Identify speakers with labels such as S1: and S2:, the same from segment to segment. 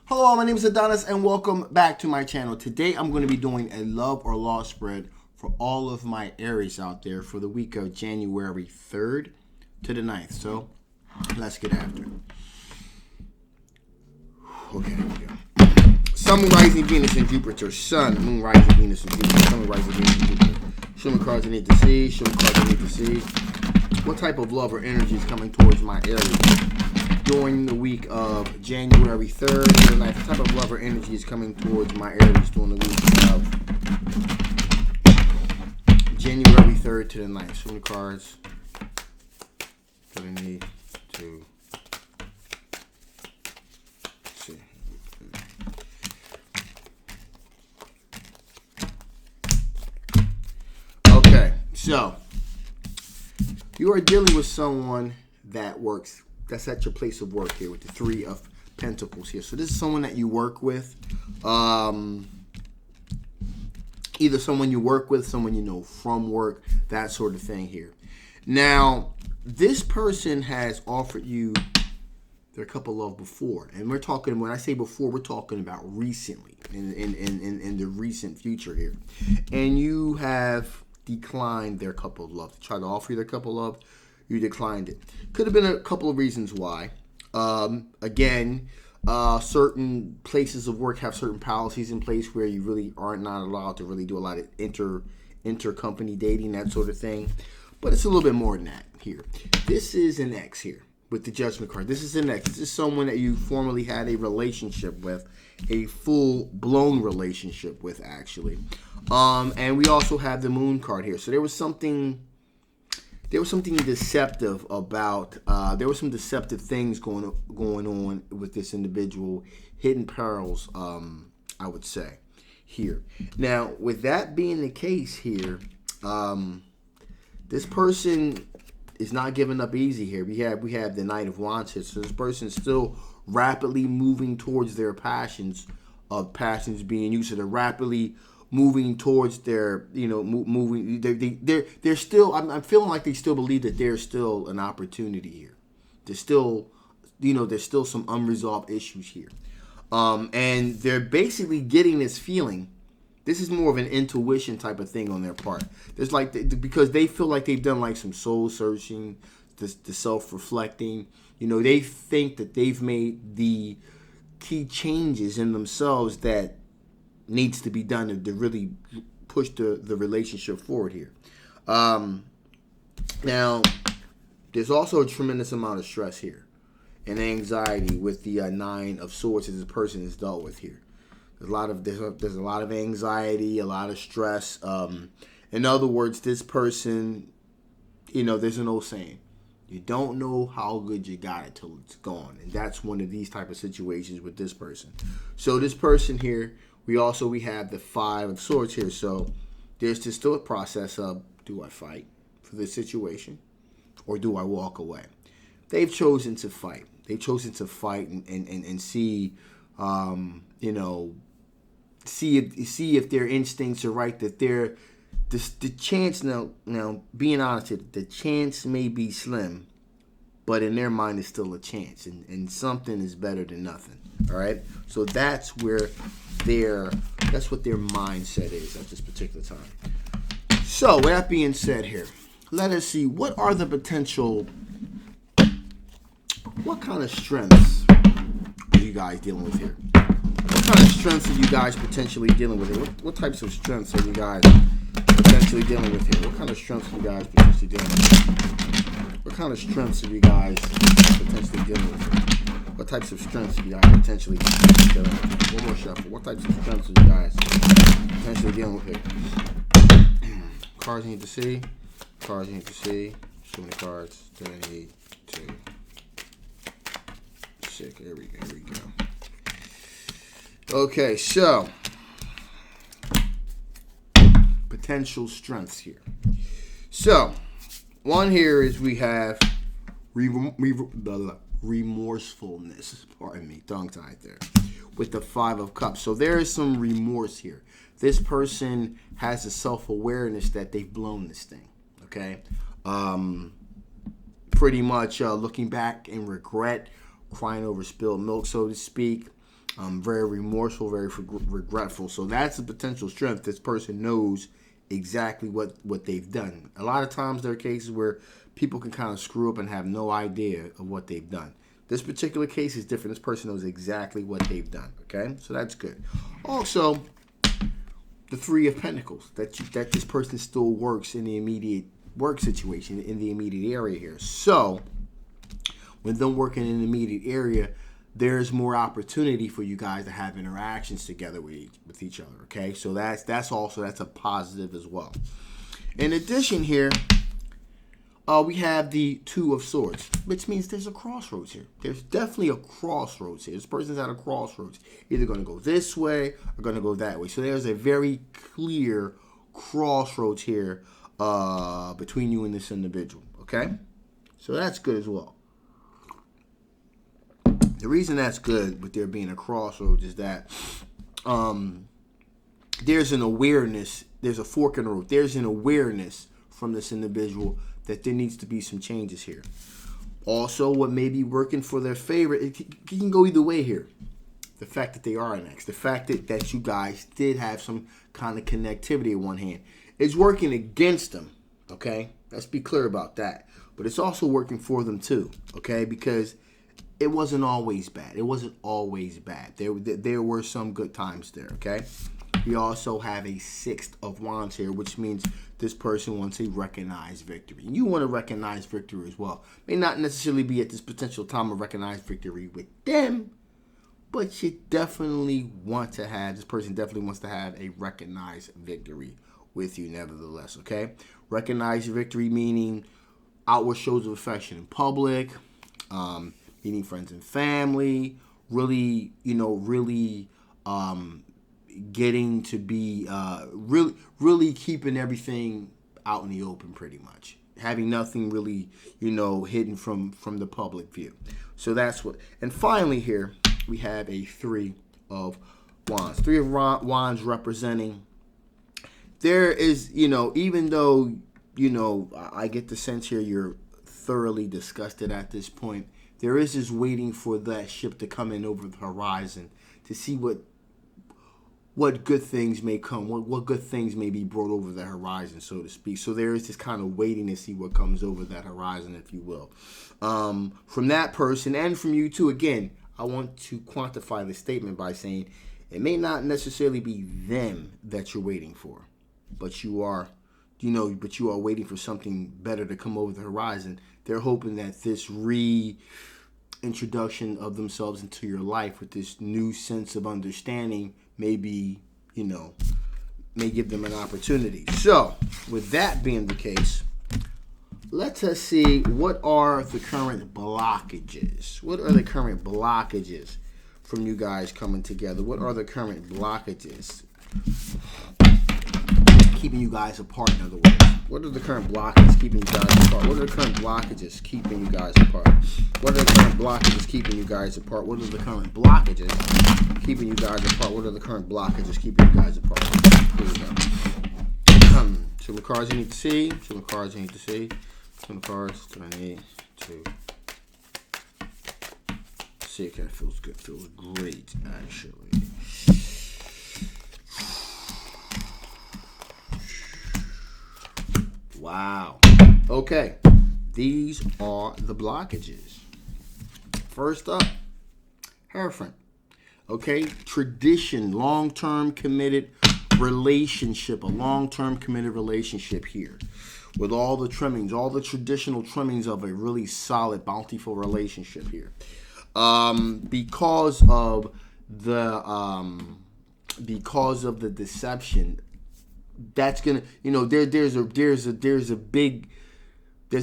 S1: Hello, my name is Adonis and welcome back to my channel. Today I'm going to be doing a love or loss spread for all of my Aries out there for the week of January 3rd to the 9th. So let's get after it. Okay, here we go. Sun, Moon, Rising, Venus, and Jupiter. Sun, Moon, Rising, Venus, and Jupiter. Sun, Moon, Rising, Venus, and Jupiter. Show me cards I need to see. Show me cards I need to see. What type of love or energy is coming towards my Aries during the week of January 3rd to the 9th? What type of love or energy is coming towards my Aries during the week of January 3rd to the 9th? Show me cards that I need to see. Okay, so you are dealing with someone that works, that's at your place of work here with the Three of Pentacles here. So this is someone that you work with. Either someone you work with, someone you know from work, that sort of thing here. Now, this person has offered you their cup of love before. And we're talking, when I say before, we're talking about recently, in the recent future here. And you have declined their cup of love. They tried to offer you their cup of love, you declined it. Could have been a couple of reasons why. Again, certain places of work have certain policies in place where you really are not allowed to really do a lot of inter-company dating, that sort of thing. But it's a little bit more than that here. This is an ex here with the Judgment card. This is an ex. This is someone that you formerly had a relationship with, a full-blown relationship with, actually. And we also have the Moon card here. So there was something deceptive about, there were some deceptive things going on with this individual, hidden perils, I would say, here. Now, with that being the case here, this person is not giving up easy here. We have the Knight of Wands here, so this person is still rapidly moving towards their passions being used. So they're rapidly moving towards their, moving. They're still. I'm feeling like they still believe that there's still an opportunity here. There's still, there's still some unresolved issues here, and they're basically getting this feeling. This is more of an intuition type of thing on their part. There's because they feel like they've done like some soul searching, the self-reflecting. They think that they've made the key changes in themselves that needs to be done to really push the relationship forward here. Now, there's also a tremendous amount of stress here and anxiety with the Nine of Swords that this person is dealt with here. There's a lot of anxiety, a lot of stress. In other words, this person, there's an old saying, you don't know how good you got it till it's gone. And that's one of these type of situations with this person. So this person here, we have the Five of Swords here. So there's just still a process of, do I fight for this situation or do I walk away? They've chosen to fight. They've chosen to fight and see, see if their instincts are right, that they're the chance now being honest here, the chance may be slim, but in their mind it's still a chance, and something is better than nothing. All right, so that's what their mindset is at this particular time. So with that being said here, let us see what are the potential, what kind of strengths are you guys dealing with here? What kind of strengths are you guys potentially dealing with here? What types of strengths are you guys potentially dealing with here? What kind of strengths are you guys potentially dealing with? What kind of strengths are you guys potentially dealing with here? What types of strengths are you guys potentially dealing with? One more shuffle. What types of strengths are you guys potentially dealing with here? Cards you need to see. Cards you need to see. Show me cards that I need to see. Here we go. Okay, so potential strengths here. So one here is we have remorsefulness. Pardon me, tongue-tied there. With the Five of Cups. So there is some remorse here. This person has a self-awareness that they've blown this thing. Okay? Pretty much looking back in regret, crying over spilled milk, so to speak. Very remorseful, very regretful. So that's a potential strength. This person knows exactly what they've done. A lot of times there are cases where people can kind of screw up and have no idea of what they've done. This particular case is different. This person knows exactly what they've done. Okay, so that's good. Also, the Three of Pentacles, that this person still works in the immediate work situation, in the immediate area here. So when them working in the immediate area, there's more opportunity for you guys to have interactions together with each other. Okay, so that's a positive as well. In addition here, we have the Two of Swords, which means there's a crossroads here. There's definitely a crossroads here. This person's at a crossroads, either going to go this way or going to go that way. So there's a very clear crossroads here between you and this individual. Okay, so that's good as well. The reason that's good with there being a crossroads is that there's an awareness, there's a fork in the road. There's an awareness from this individual that there needs to be some changes here. Also, what may be working for their favor, it can go either way here. The fact that they are an ex, the fact that you guys did have some kind of connectivity in one hand, it's working against them, okay? Let's be clear about that. But it's also working for them too, okay? Because it wasn't always bad. It wasn't always bad. There were some good times there, okay? We also have a Six of Wands here, which means this person wants a recognized victory. You want to recognize victory as well. May not necessarily be at this potential time of recognized victory with them, but you definitely want to have, this person definitely wants to have a recognized victory with you nevertheless, okay? Recognized victory meaning outward shows of affection in public, meeting friends and family, really, getting to be really keeping everything out in the open, pretty much having nothing really hidden from the public view. So that's what. And finally here we have a Three of Wands. Three of Wands representing, there is, even though I get the sense here you're thoroughly disgusted at this point, there is this waiting for that ship to come in over the horizon to see what good things may come, what good things may be brought over the horizon, so to speak. So there is this kind of waiting to see what comes over that horizon, if you will. From that person and from you too, again, I want to quantify the statement by saying it may not necessarily be them that you're waiting for, but you are waiting for something better to come over the horizon. They're hoping that this reintroduction of themselves into your life with this new sense of understanding maybe, may give them an opportunity. So, with that being the case, let us see what are the current blockages. What are the current blockages from you guys coming together? What are the current blockages keeping you guys apart, in other words? What are the current blockages keeping you guys apart? What are the current blockages keeping you guys apart? What are the current blockages keeping you guys apart? What are the current blockages keeping you guys apart? What are the current blockages keeping you guys apart? Here we go. Some cards you need to see. Some cards you need to see. Some cards that I need to see. Okay, feels good. Feels great, actually. Wow. Okay. These are the blockages. First up, Hierophant. Okay. Tradition, long-term committed relationship, a long-term committed relationship here. With all the trimmings, all the traditional trimmings of a really solid, bountiful relationship here. Because of the deception, that's gonna, there's a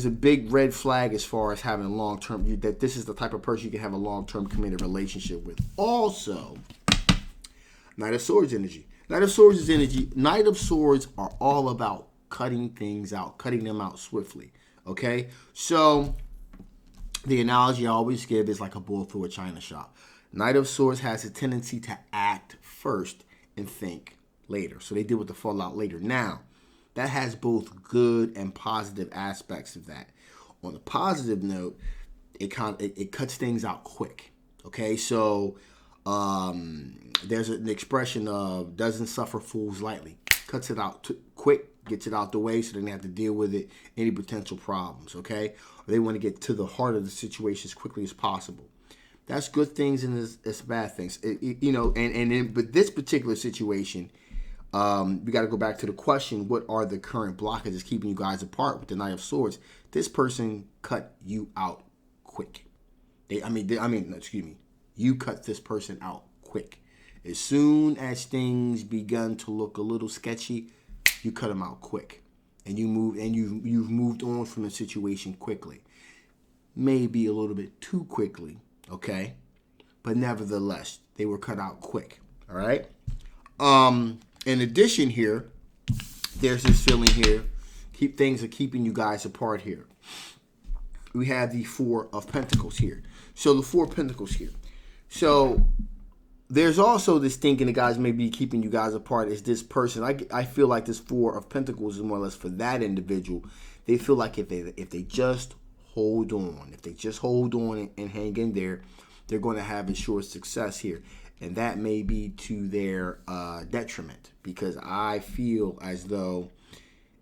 S1: big red flag as far as having a long-term, that this is the type of person you can have a long-term committed relationship with. Also, Knight of Swords energy. Knight of Swords are all about cutting things out, cutting them out swiftly. Okay, so the analogy I always give is like a bull through a china shop. Knight of Swords has a tendency to act first and think later. So they deal with the fallout later. Now, that has both good and positive aspects of that. On the positive note, it cuts things out quick. Okay, so There's an expression of doesn't suffer fools lightly. Cuts it out quick, gets it out the way so they don't have to deal with it, any potential problems, okay? Or they want to get to the heart of the situation as quickly as possible. That's good things and it's bad things. But this particular situation, we got to go back to the question, what are the current blockages keeping you guys apart with the Knight of Swords? This person cut you out quick. You cut this person out quick. As soon as things begun to look a little sketchy, you cut them out quick. And you've moved on from the situation quickly. Maybe a little bit too quickly, okay? But nevertheless, they were cut out quick. All right? In addition here, there's this feeling here. Things are keeping you guys apart here. We have the Four of Pentacles here. So the Four of Pentacles here. So there's also this thinking the guys may be keeping you guys apart is this person. I feel like this Four of Pentacles is more or less for that individual. They feel like if they just hold on, and hang in there, they're going to have assured success here. And that may be to their detriment, because I feel as though,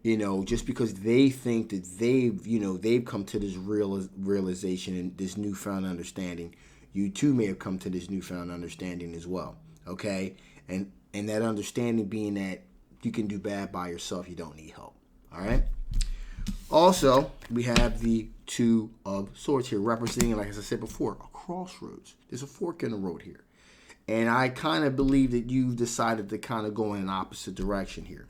S1: just because they think that they've come to this realization and this newfound understanding, you too may have come to this newfound understanding as well. Okay? And that understanding being that you can do bad by yourself, you don't need help. All right? Also, we have the Two of Swords here, representing, like as I said before, a crossroads. There's a fork in the road here. And I kind of believe that you've decided to kind of go in an opposite direction here.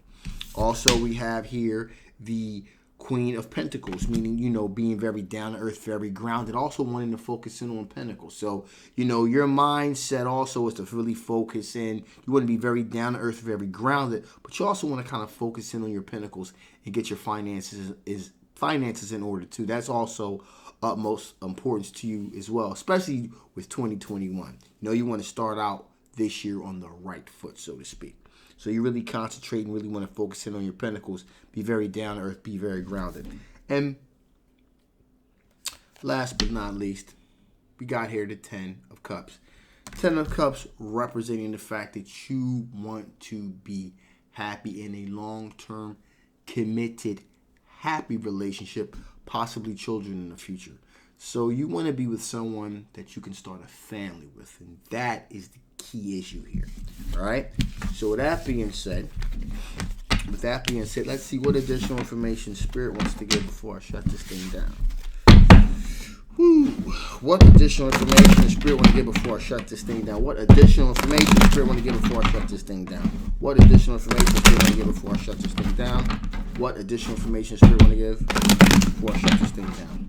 S1: Also, we have here the Queen of Pentacles, meaning, being very down to earth, very grounded, also wanting to focus in on Pentacles. So, your mindset also is to really focus in. You want to be very down to earth, very grounded, but you also want to kind of focus in on your Pentacles and get your finances in order too. That's also utmost importance to you as well, especially with 2021. You want to start out this year on the right foot, so to speak. So you really concentrate and really want to focus in on your Pentacles. Be very down to earth, be very grounded. And last but not least, we got here the Ten of Cups. Ten of Cups representing the fact that you want to be happy in a long-term, committed, happy relationship, possibly children in the future. So you want to be with someone that you can start a family with, and that is the key issue here. All right? So with that being said, let's see what additional information Spirit wants to give before I shut this thing down. What additional information Spirit want to give before I shut this thing down? What additional information Spirit want to give before I shut this thing down? What additional information Spirit want to give before I shut this thing down? What additional information Spirit want to give before I shut this thing down?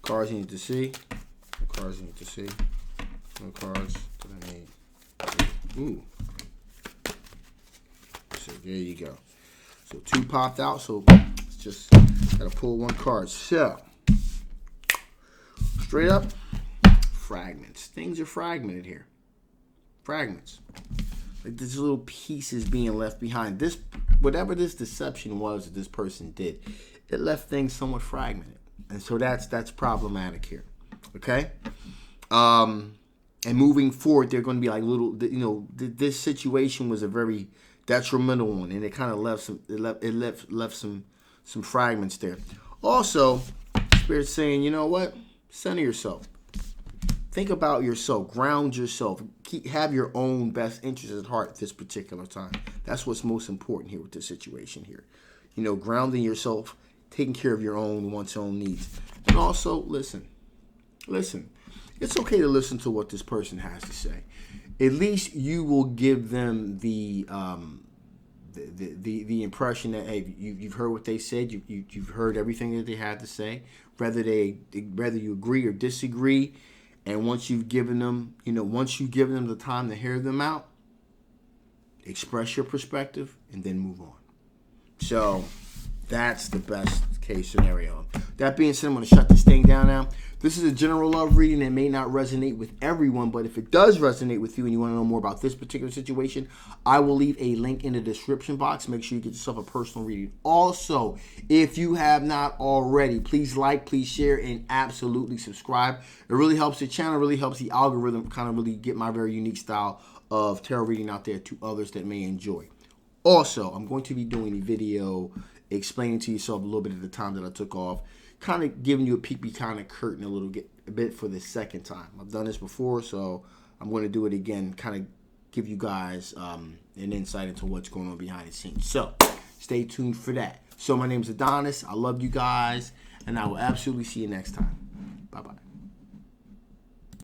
S1: Cards you need to see. Cards you need to see. No cards that I need. Ooh. So there you go. So 2 popped out. So it's just gotta pull 1 card. So straight up, fragments. Things are fragmented here. Fragments. Like these little pieces being left behind. This, whatever this deception was that this person did, it left things somewhat fragmented. And so that's problematic here. Okay? And moving forward, they're going to be like little, this situation was a very detrimental one, and it kind of left some fragments there. Also, Spirit's saying, you know what? Center yourself. Think about yourself. Ground yourself. Have your own best interests at heart this particular time. That's what's most important here with this situation here. Grounding yourself, taking care of one's own needs. And also, listen. It's okay to listen to what this person has to say. At least you will give them the impression that, hey, you've heard what they said. You've heard everything that they had to say. Whether you agree or disagree, and once you've given them the time to hear them out, express your perspective and then move on. So that's the best case scenario. That being said, I'm going to shut this thing down now. This is a general love reading that may not resonate with everyone, but if it does resonate with you and you want to know more about this particular situation, I will leave a link in the description box. Make sure you get yourself a personal reading. Also, if you have not already, please like, please share, and absolutely subscribe. It really helps the channel, really helps the algorithm kind of really get my very unique style of tarot reading out there to others that may enjoy. Also, I'm going to be doing a video explaining to yourself a little bit of the time that I took off, kind of giving you a peek behind the curtain a bit for the second time. I've done this before, so I'm going to do it again, kind of give you guys an insight into what's going on behind the scenes. So stay tuned for that. So my name is Adonis. I love you guys, and I will absolutely see you next time. Bye-bye.